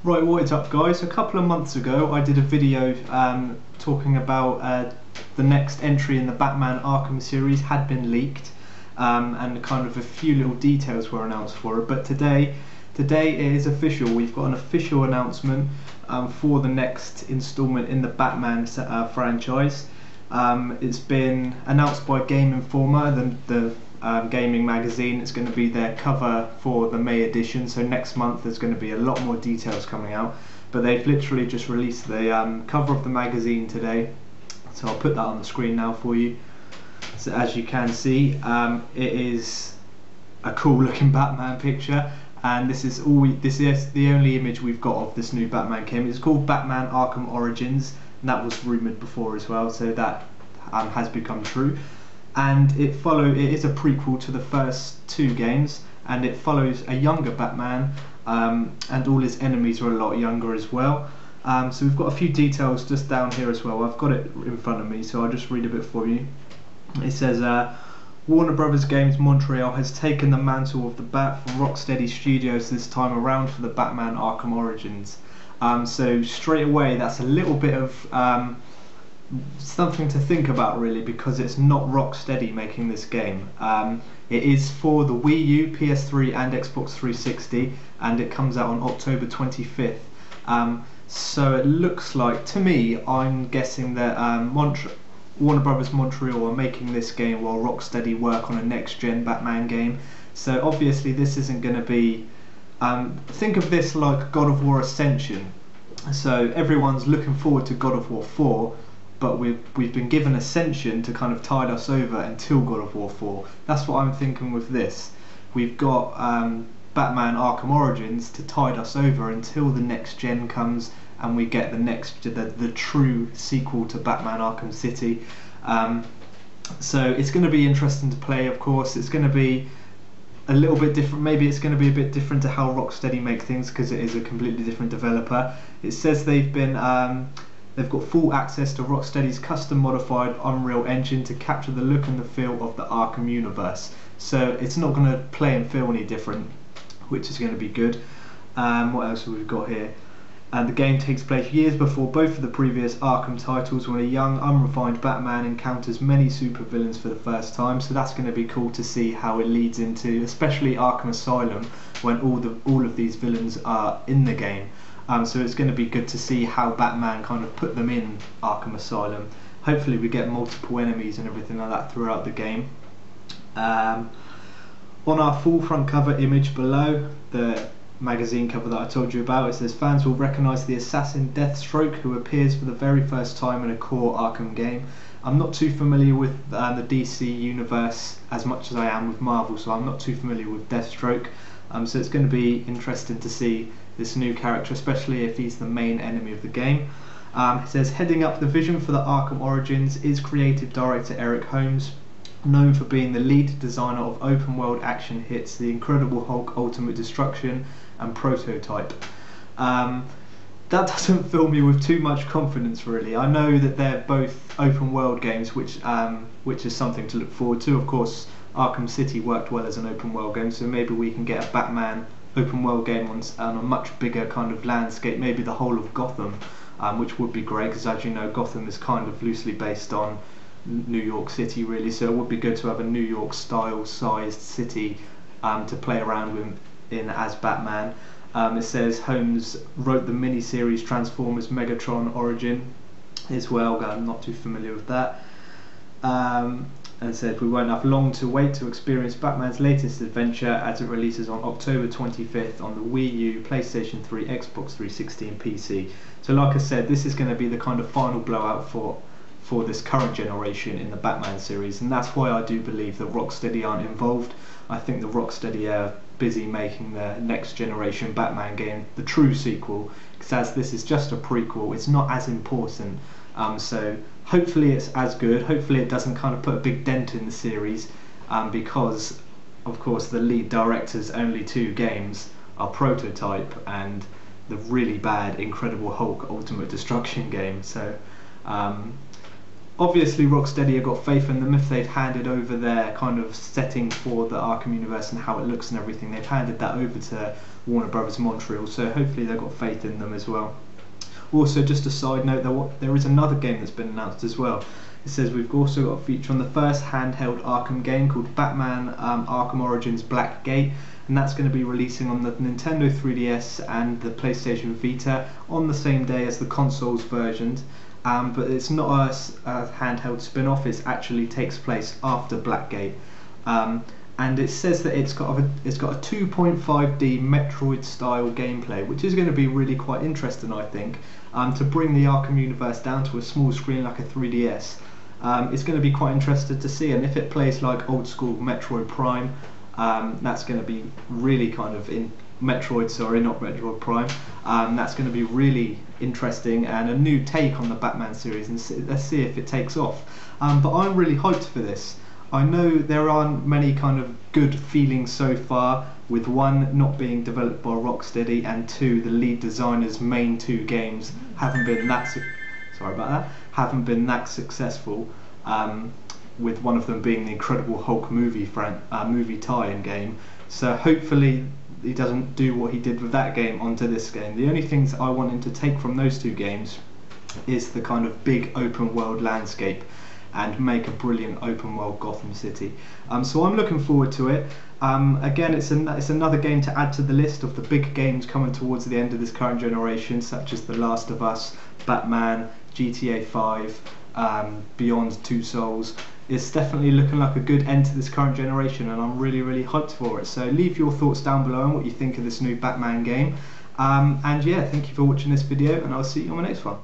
Right, what is up guys? A couple of months ago I did a video talking about the next entry in the Batman Arkham series had been leaked, and kind of a few little details were announced for it, but today it is official. We've got an official announcement for the next installment in the Batman franchise. It's been announced by Game Informer, the gaming magazine. It's going to be their cover for the May edition, so next month there's going to be a lot more details coming out, but they've literally just released the cover of the magazine today, so I'll put that on the screen now for you. So as you can see, it is a cool looking Batman picture, and this is the only image we've got of this new Batman game. It's called Batman Arkham Origins, and that was rumoured before as well, so that has become true. And it is a prequel to the first two games, and it follows a younger Batman, and all his enemies are a lot younger as well. So we've got a few details just down here as well. I've got it in front of me, so I'll just read a bit for you. It says, Warner Brothers Games Montreal has taken the mantle of the Bat from Rocksteady Studios this time around for the Batman Arkham Origins. So straight away that's a little bit of something to think about really, because it's not Rocksteady making this game. It is for the Wii U, PS3 and Xbox 360, and it comes out on October 25th. So it looks like, to me, I'm guessing that Warner Brothers Montreal are making this game while Rocksteady work on a next-gen Batman game. So obviously this isn't going to be, think of this like God of War Ascension. So everyone's looking forward to God of War 4, but we've been given Ascension to kind of tide us over until God of War 4. That's what I'm thinking with this. We've got Batman Arkham Origins to tide us over until the next gen comes and we get the true sequel to Batman Arkham City. So it's going to be interesting to play, of course. It's going to be a little bit different. Maybe it's going to be a bit different to how Rocksteady make things, because it is a completely different developer. It says they've got full access to Rocksteady's custom modified Unreal Engine to capture the look and the feel of the Arkham universe. So it's not going to play and feel any different, which is going to be good. What else have we got here? And the game takes place years before both of the previous Arkham titles, when a young, unrefined Batman encounters many supervillains for the first time. So that's going to be cool to see how it leads into, especially Arkham Asylum, when all of these villains are in the game. So it's going to be good to see how Batman kind of put them in Arkham Asylum. Hopefully we get multiple enemies and everything like that throughout the game. On our full front cover image below, the magazine cover that I told you about, it says fans will recognise the assassin Deathstroke, who appears for the very first time in a core Arkham game. I'm not too familiar with the DC universe as much as I am with Marvel, so I'm not too familiar with Deathstroke. So it's going to be interesting to see this new character, especially if he's the main enemy of the game. It says heading up the vision for the Arkham Origins is creative director Eric Holmes, known for being the lead designer of open world action hits The Incredible Hulk Ultimate Destruction and Prototype. That doesn't fill me with too much confidence really. I know that they're both open world games, which is something to look forward to. Of course, Arkham City worked well as an open world game, so maybe we can get a Batman open world game on a much bigger kind of landscape, maybe the whole of Gotham, which would be great, because as you know, Gotham is kind of loosely based on New York City really, so it would be good to have a New York style sized city to play around in as Batman. It says Holmes wrote the mini-series Transformers Megatron Origin as well. I'm not too familiar with that. And said we won't have long to wait to experience Batman's latest adventure as it releases on October 25th on the Wii U, PlayStation 3, Xbox 360 and PC. So like I said, this is going to be the kind of final blowout for this current generation in the Batman series, and that's why I do believe that Rocksteady aren't involved. I think the Rocksteady are busy making the next generation Batman game, the true sequel, because as this is just a prequel, it's not as important. So hopefully it's as good. Hopefully it doesn't kind of put a big dent in the series, because of course the lead director's only two games are Prototype and the really bad Incredible Hulk Ultimate Destruction game. So obviously Rocksteady have got faith in them. If they've handed over their kind of setting for the Arkham universe and how it looks and everything, they've handed that over to Warner Brothers Montreal, so hopefully they've got faith in them as well. Also, just a side note, there is another game that's been announced as well. It says we've also got a feature on the first handheld Arkham game called Batman Arkham Origins Black Gate, and that's going to be releasing on the Nintendo 3DS and the PlayStation Vita on the same day as the consoles versions. But it's not a handheld spin-off, it actually takes place after Blackgate. And it says that it's got a 2.5D Metroid style gameplay, which is going to be really quite interesting, I think, to bring the Arkham universe down to a small screen like a 3DS. It's going to be quite interesting to see, and if it plays like old school Metroid Prime, that's going to be really kind of Metroid Prime. That's going to be really interesting and a new take on the Batman series, and let's see if it takes off. But I'm really hyped for this. I know there aren't many kind of good feelings so far, with one not being developed by Rocksteady, and two, the lead designer's main two games haven't been that successful. With one of them being the Incredible Hulk movie tie-in game. So hopefully he doesn't do what he did with that game onto this game. The only things I want him to take from those two games is the kind of big open world landscape and make a brilliant open world Gotham City. So I'm looking forward to it. Again, it's another game to add to the list of the big games coming towards the end of this current generation, such as The Last of Us, Batman, GTA 5, Beyond Two Souls. It's definitely looking like a good end to this current generation, and I'm really hyped for it. So leave your thoughts down below on what you think of this new Batman game. And yeah, thank you for watching this video, and I'll see you on my next one.